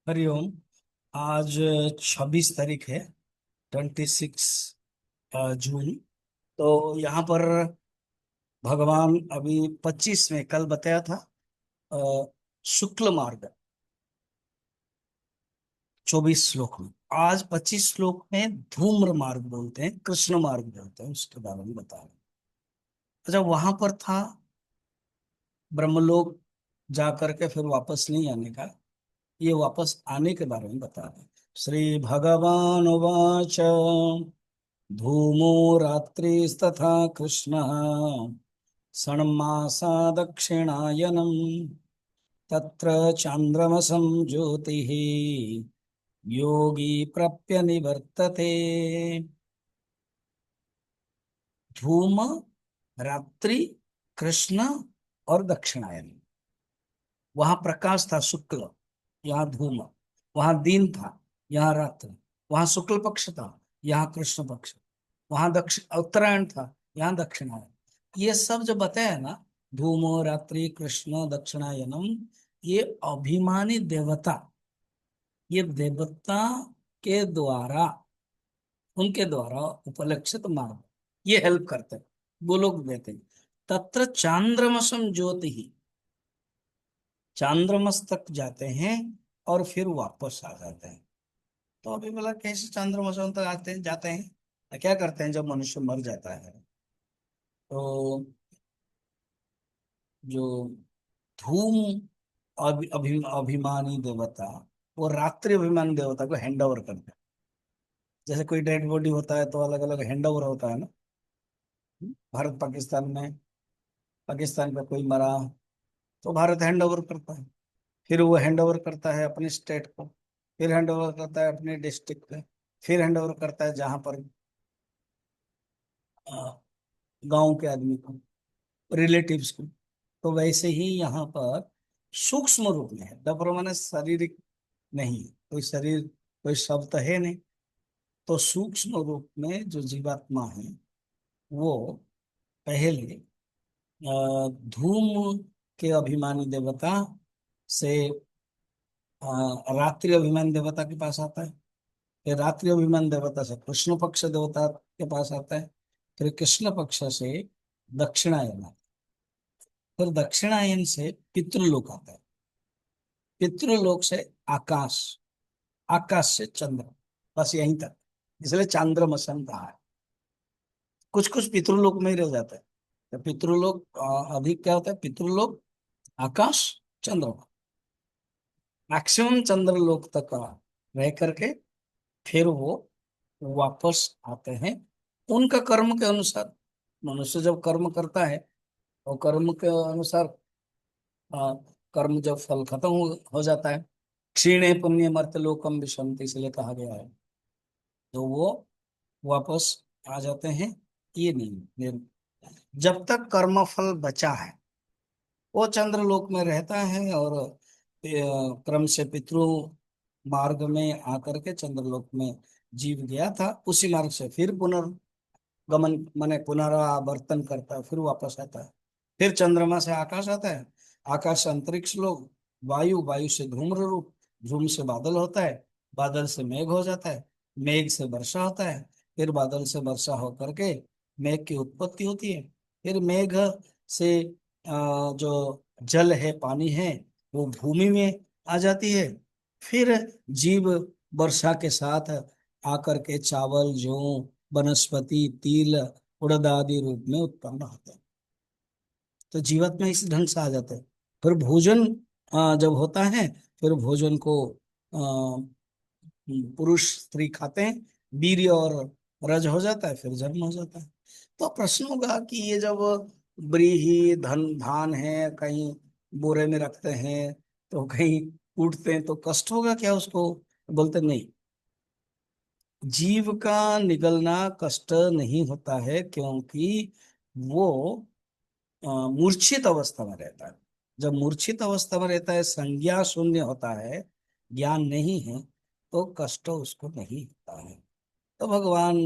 हरिओम। आज 26 तारीख है, 26 जून। तो यहाँ पर भगवान अभी 25 में, कल बताया था, अ, शुक्ल मार्ग 24 श्लोक में। आज 25 श्लोक में धूम्र मार्ग बोलते हैं, कृष्ण मार्ग बोलते हैं, उसके बारे में बता रहे हैं। अच्छा, वहां पर था ब्रह्मलोक जा करके फिर वापस नहीं आने का, ये वापस आने के बारे में बता रहे हैं। श्री भगवान उवाच धूमो रात्रिस्तथा कृष्णः षण्मासा दक्षिणायनम् तत्र चान्द्रमसं ज्योतिः योगी प्रप्य निवर्तते। धूम, रात्रि, कृष्ण और दक्षिणायन। वहां प्रकाश था शुक्ल, यहाँ धूम। वहां दिन था, यहाँ रात्रि। वहां शुक्ल पक्ष था, यहाँ कृष्ण पक्ष। वहां दक्षिण उत्तरायण था, यहाँ दक्षिणायन। ये सब जो बताया ना, धूमो रात्रि कृष्ण दक्षिणायनम, ये अभिमानी देवता, ये देवता के द्वारा, उनके द्वारा उपलक्षित मार्ग, ये हेल्प करते हैं, वो लोग देते हैं। तत्र चांद्रमसम ज्योति ही, चांद्रमस तक जाते हैं और फिर वापस आ जाते हैं। तो अभी बोला कैसे चांद्रमसम तक आते हैं जाते हैं? तो क्या करते हैं, जब मनुष्य मर जाता है तो जो धूम अभिमानी देवता, वो रात्रि अभिमानी देवता को हैंड ओवर करते हैं। जैसे कोई डेड बॉडी होता है तो अलग अलग हैंड ओवर होता है ना। भारत पाकिस्तान में, पाकिस्तान का कोई मरा तो भारत हैंड ओवर करता है, फिर वो हैंड ओवर करता है अपने स्टेट को, फिर हैंड ओवर करता है अपने डिस्ट्रिक्ट पे, फिर हैंड ओवर करता है जहां पर गांव के आदमी को, रिलेटिव्स को। तो वैसे ही यहाँ पर सूक्ष्म रूप में है, डबर माने शारीरिक नहीं, कोई शरीर, कोई शब्द है नहीं। तो सूक्ष्म रूप में जो जीवात्मा है वो पहले धूम के अभिमानी देवता से रात्रि अभिमानी देवता के पास आता है। फिर रात्रि अभिमान देवता से कृष्ण पक्ष देवता के पास आता है। फिर कृष्ण पक्ष से दक्षिणायन आता है। फिर दक्षिणायन से पितृलोक आता है। पितृलोक से आकाश, आकाश से चंद्र, बस यहीं तक। इसलिए चांद्रमसन कहा है। कुछ कुछ पितृलोक में ही रह जाता है। तो पितृलोक अधिक क्या होता है, पितृलोक, आकाश, चंद्रमा, मैक्सिमम चंद्रलोक तक रह करके फिर वो वापस आते हैं उनका कर्म के अनुसार। मनुष्य जब कर्म करता है और कर्म के अनुसार आ, कर्म जब फल खत्म हो जाता है, क्षीणे पुण्य मर्त लोकम विशंति, इसलिए कहा गया है, तो वो वापस आ जाते हैं। ये नहीं, जब तक कर्म फल बचा है वो चंद्रलोक में रहता है, और क्रम से पितृ मार्ग में आकर के चंद्रलोक में जीव गया था, उसी मार्ग से फिर पुनर्गमन माने पुनरावर्तन करता है, फिर वापस आता है। फिर चंद्रमा से आकाश आता है, आकाश से अंतरिक्ष लोक, वायु, वायु से धूम्र रूप, धूम से बादल होता है, बादल से मेघ हो जाता है, मेघ से वर्षा होता है, फिर बादल से वर्षा होकर के मेघ की उत्पत्ति होती है। फिर मेघ से जो जल है, पानी है, वो भूमि में आ जाती है। फिर जीव वर्षा के साथ आकर के चावल, जौ, वनस्पति, तिल, उड़द आदि रूप में उत्पन्न होते हैं। तो जीवात्मा इस ढंग से आ जाते हैं। फिर भोजन जब होता है, फिर भोजन को पुरुष स्त्री खाते हैं, वीर्य और रज हो जाता है, फिर जन्म हो जाता है। तो प्रश्न होगा कि ये जब व्रीहि धन धान है, कहीं बोरे में रखते हैं तो कहीं कूटते हैं, तो कष्ट होगा क्या उसको? बोलते नहीं, जीव का निगलना कष्ट नहीं होता है, क्योंकि वो मूर्छित अवस्था में रहता है। जब मूर्छित अवस्था में रहता है, संज्ञा शून्य होता है, ज्ञान नहीं है, तो कष्ट उसको नहीं होता है। तो भगवान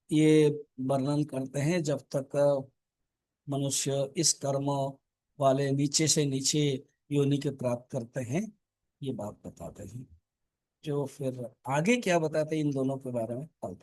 ये वर्णन करते हैं, जब तक मनुष्य इस कर्म वाले नीचे से नीचे योनि के प्राप्त करते हैं, ये बात बताते हैं। जो फिर आगे क्या बताते हैं इन दोनों के बारे में कल